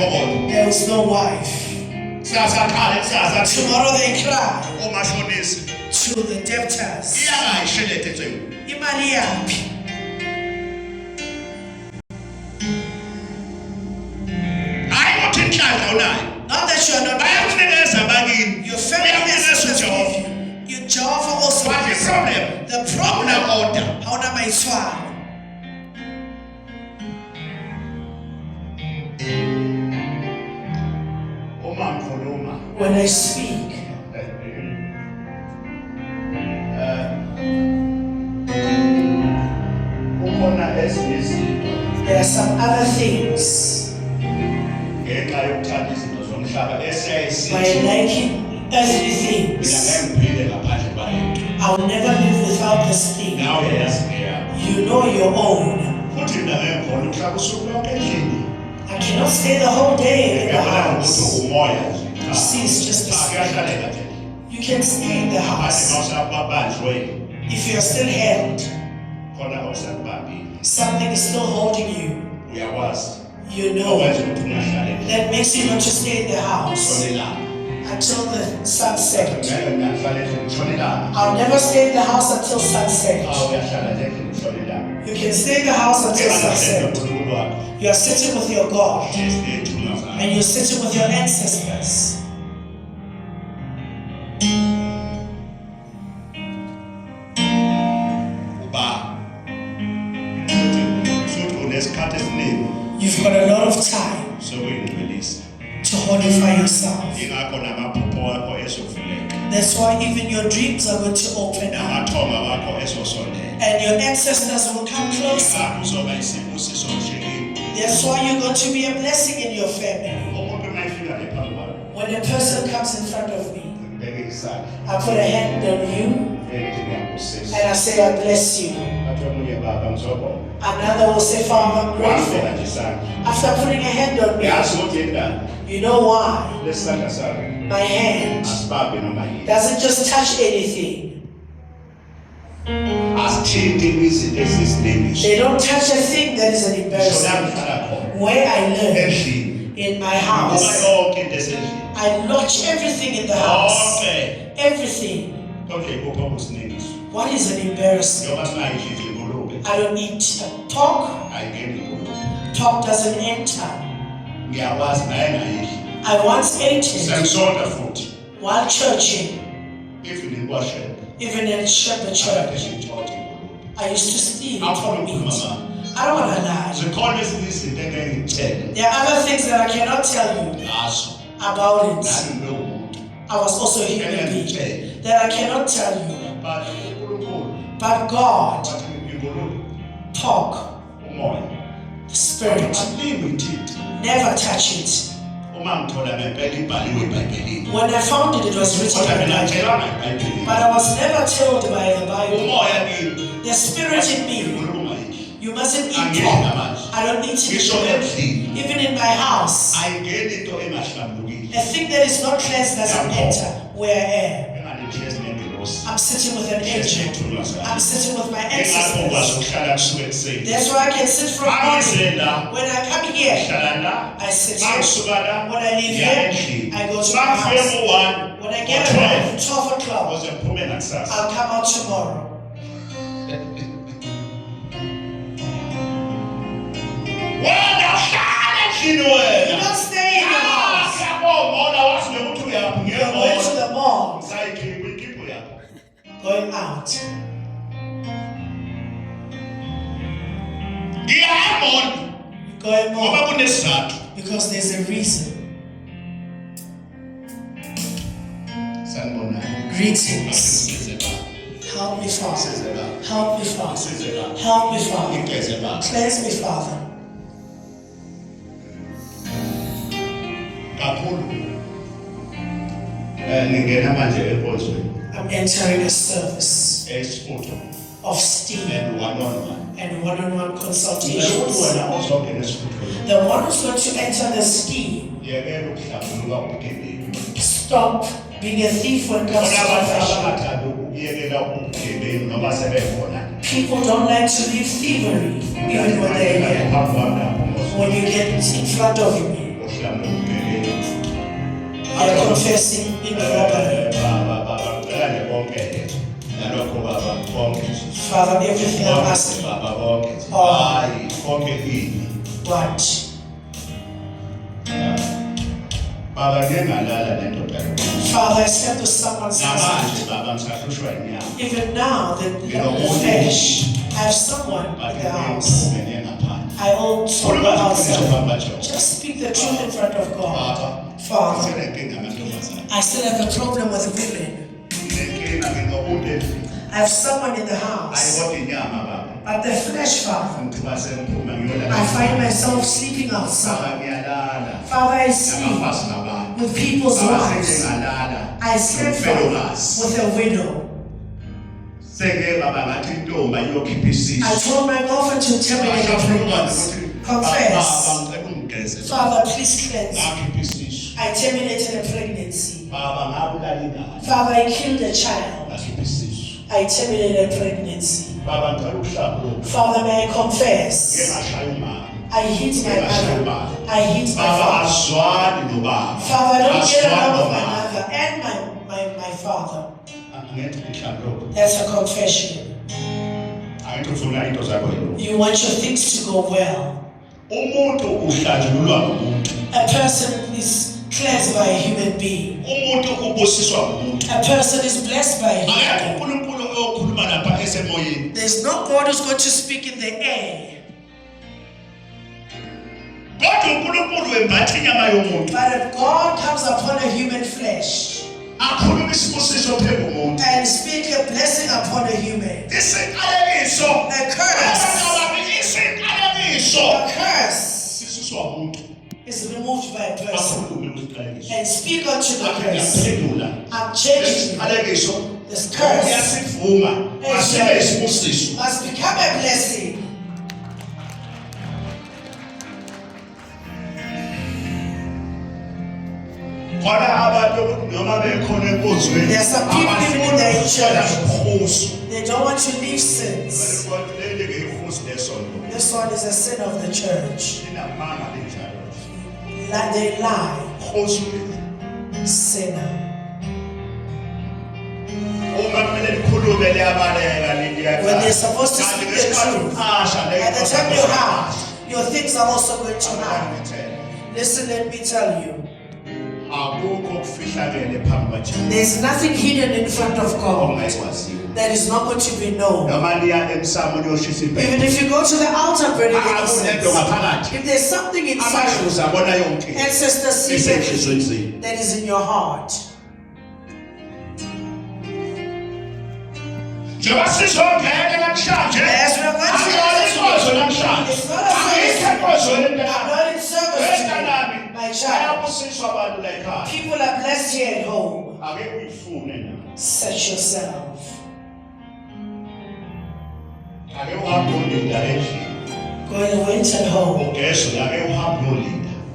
There was no wife. Tomorrow they cry to the debtors. Imali yaphi? Not that you are not happy. Your family is with you. Your Jehovah also. What is the problem? The problem. Order. How am I swallow? When I speak, there are some other things. By liking earthly things, I'll never live without this thing. You know your own. I cannot stay the whole day in the house. See, it's just the spirit. You can stay in the house. If you are still held, something is still holding you. You know that makes you not to stay in the house until the sunset. I'll never stay in the house until sunset. You can stay in the house until sunset. You are sitting with your God and you're sitting with your ancestors. You've got a lot of time to horrify yourself. That's why even your dreams are going to open up. And your ancestors will come closer. That's why you're going to be a blessing in your family. When a person comes in front of me, I put a hand on you and I say, I bless you. Another will say, Father, I'm grateful. After putting a hand on me, you know why? My hand doesn't just touch anything. They don't touch a thing that is an embarrassment. Where I live, in my house, I lodge everything in the house. Everything. What is an embarrassment? I don't need talk. Talk doesn't enter. I once ate it while churching. Even in the church. I used to steal from it. I don't want to lie. There are other things that I cannot tell you about it. I was also a human being that I cannot tell you. But God, talk, the Spirit, never touch it. When I found it, it was written in the Bible. But I was never told by the Bible. The Spirit in me, you mustn't eat pork. I don't eat it. Even in my house, a thing that is not cleansed doesn't enter where I am. I'm sitting with an angel. I'm sitting with my ancestors. That's why I can sit from morning. When I come here, I sit here. When I leave here, I go to my house. When I get around 12 o'clock, I'll come out tomorrow. You don't stay in your house. You're going to the mall. Going out. Going more. Because there's a reason. Greetings. Help me, Father. Help me, Father. Help me, Father. Cleanse me, Father. I'm entering a service of steam and one-on-one consultations. The one who's going to enter the scheme, stop being a thief when it comes to profession. People don't like to leave thievery even when they're here. When you get in front of me, They are confessing improperly. Father, everything I'm asking. What? Father, I said to someone's husband, even now, the flesh, I have someone in the house. I own someone outside. Just speak the truth in front of God. Father, I still have a problem with women. I have someone in the house. But the flesh, Father, I find myself sleeping outside. Father, I sleep with people's wives. I sleep with a widow. I told my girlfriend to terminate her pregnancy. Confess. Father, please cleanse me. I terminated a pregnancy. Father, I killed a child. I terminated a pregnancy. Father, may I confess? I hit my mother. I hit my father. Father, I don't get along with my mother and my father. That's a confession. You want your things to go well. A person is cleansed by a human being. A person is blessed by a human being. There's no God who's going to speak in the air. But if God comes upon a human flesh and speak a blessing upon a human, the curse is removed by a person. And speak unto the curse. I'm changing this curse. Must become a blessing. There are some people even in their church, they don't want to leave sins. This one is a sin of the church. They lie. Sinner. When they're supposed to speak the truth, at the time you have, your things are also going to lie. Listen, let me tell you. There's nothing hidden in front of God that is not going to be known. Even if you go to the altar burning incense, if there's something inside you, ancestor secret that is in your heart. As we are going to it's not a service. I'm not in service today. My child. People are blessed here at home. Set yourself. Go and wait at home.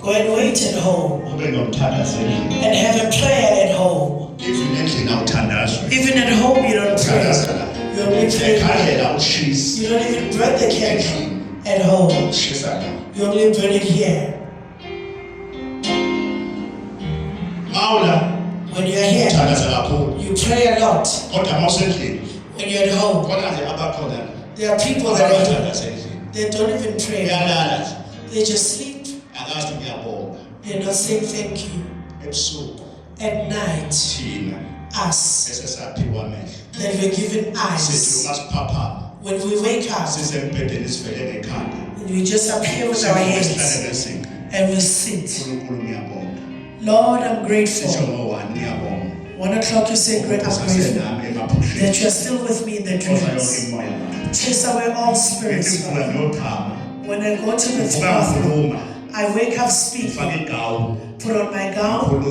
Go and wait at home. And have a prayer at home. Even at home you don't pray. You only pray. You don't even burn the candle at home. You only burn it here. When you're here, you pray a lot. When you're at home, there are people that they don't even pray. They just sleep. They're not saying thank you. At night, us that we're given eyes. When we wake up, we just appear with our hands and we sit. Lord, I'm grateful. 1 o'clock you say, great, I'm grateful that you are still with me in the dreams. Chase away all spirits. When I go to the bathroom, I wake up speaking. Put on my gown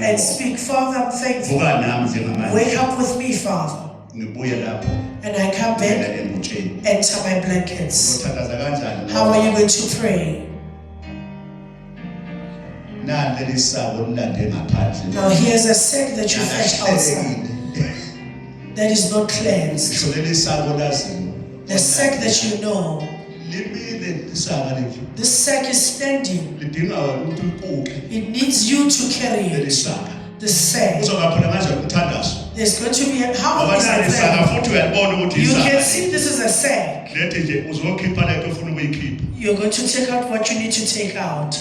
and speak. Father, I'm thankful. Wake up with me, Father. And I come back, enter my blankets. How are you going to pray? Now here's a sack that you fetch outside that is not cleansed. The sack that you know This sack is standing. It needs you to carry it. The sack. There's going to be a how is the sack? You can see this is a sack. You're going to take out what you need to take out.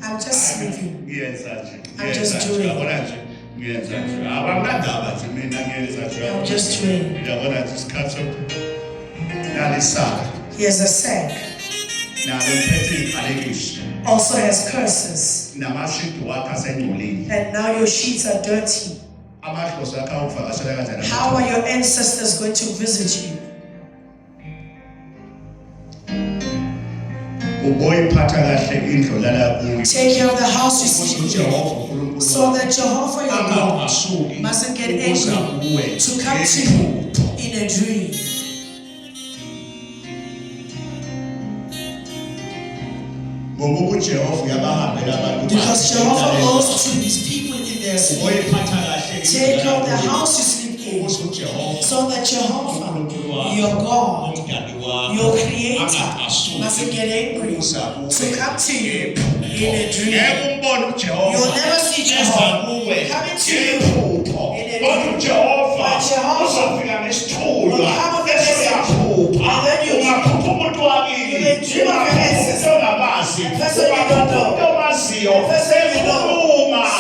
I'm just sleeping. I'm just doing. I'm just doing. Here's a sack. Also has curses. And now your sheets are dirty. How are your ancestors going to visit you? Take care of the house you sleep in, so that Jehovah your God mustn't get angry to come to you in a dream. Because Jehovah goes to his people in their sleep. Take care of the house you sleep in, so that Jehovah your God, your Creator, mustn't get angry to come to you in a dream. You'll never see Jehovah coming to you in a dream. But Jehovah will come with a message, and then you may dream of your ancestors. The person you don't know, the person you know,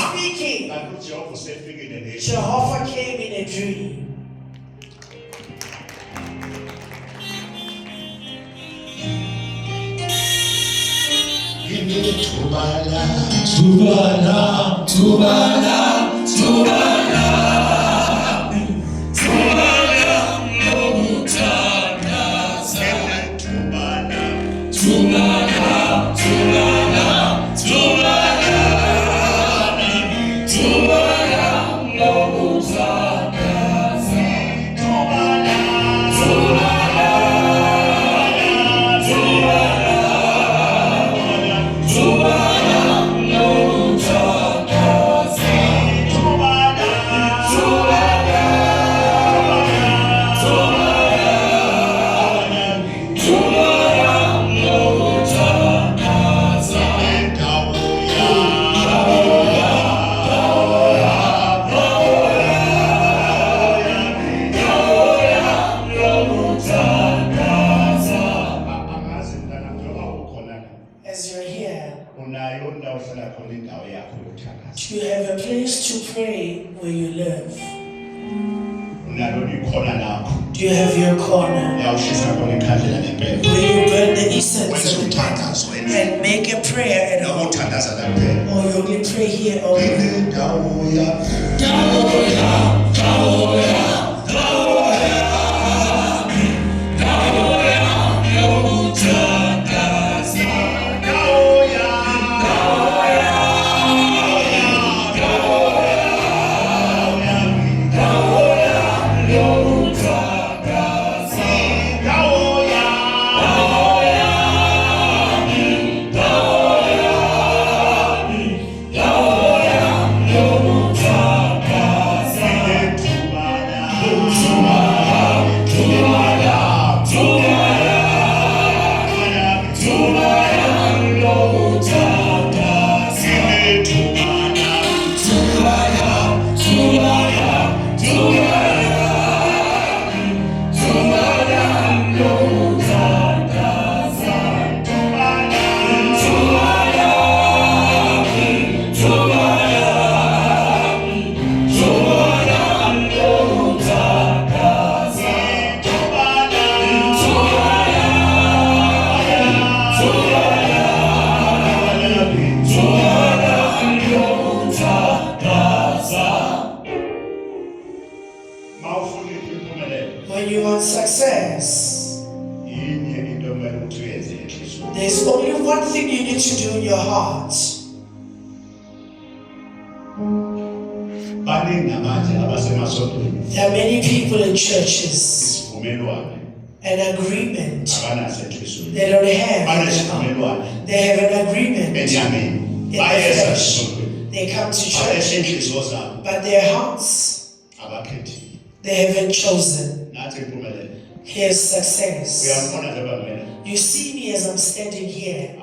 speaking. Jehovah came in a dream. Tubala, Tubala, Tubala, Tubala, Tubala, Tubala, You have a place to pray where you live. Do you have your corner where you burn the incense and make a prayer at home? Or you only pray here only? When you want success, there's only one thing you need to do in your heart. There are many people in churches, an agreement they don't have. They have an agreement in their flesh. They come to church, but their hearts They haven't chosen. Here's success. You see me as I'm standing here.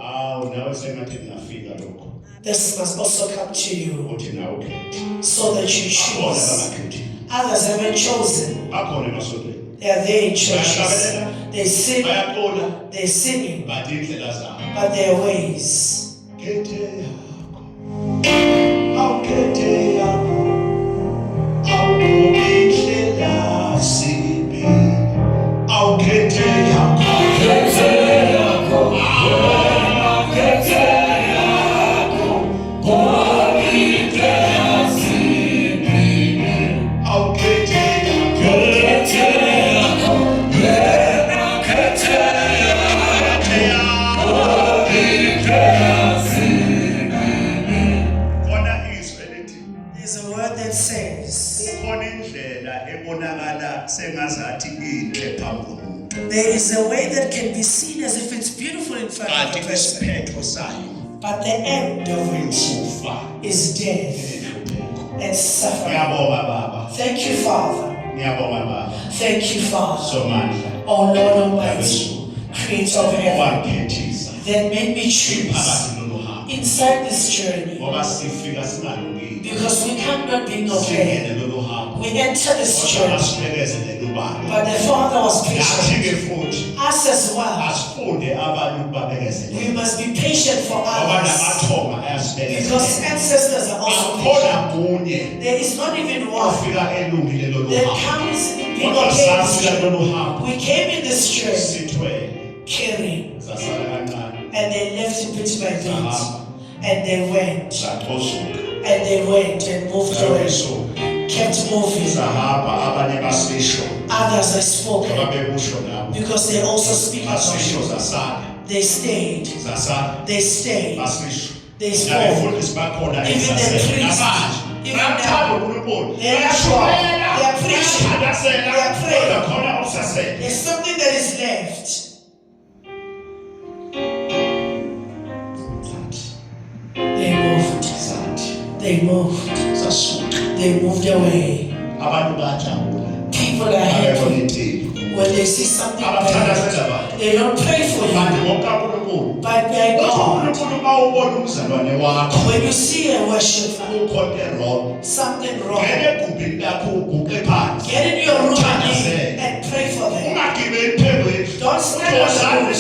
This must also come to you so that you choose. Others haven't chosen. They are there in churches. They sing. They're singing. But their ways. There's a word that says there is a way that can be seen as if it's beautiful in front of a person, but the end of it is death and suffering. Thank you, Father. Thank you, Father. Oh Lord Almighty, Creator of heaven, that made me choose inside this journey, because we cannot be okay. We enter this church, but the Father was patient. Us as well. We must be patient for others, because ancestors are also patient. There is not even one that comes being okay. We came in this church caring, and they left it bit by bit, and they went, and moved away, kept moving. Others I spoke because they also speak about it. They stayed. They stayed. They spoke. Even the priests, even now, they are preaching. They are praying. There's something that is left. They moved. They moved away. People are happy when they see something bad. They don't pray for you, but by God. When you see a worshiper, something wrong, get in your room and pray for them. Don't stand on the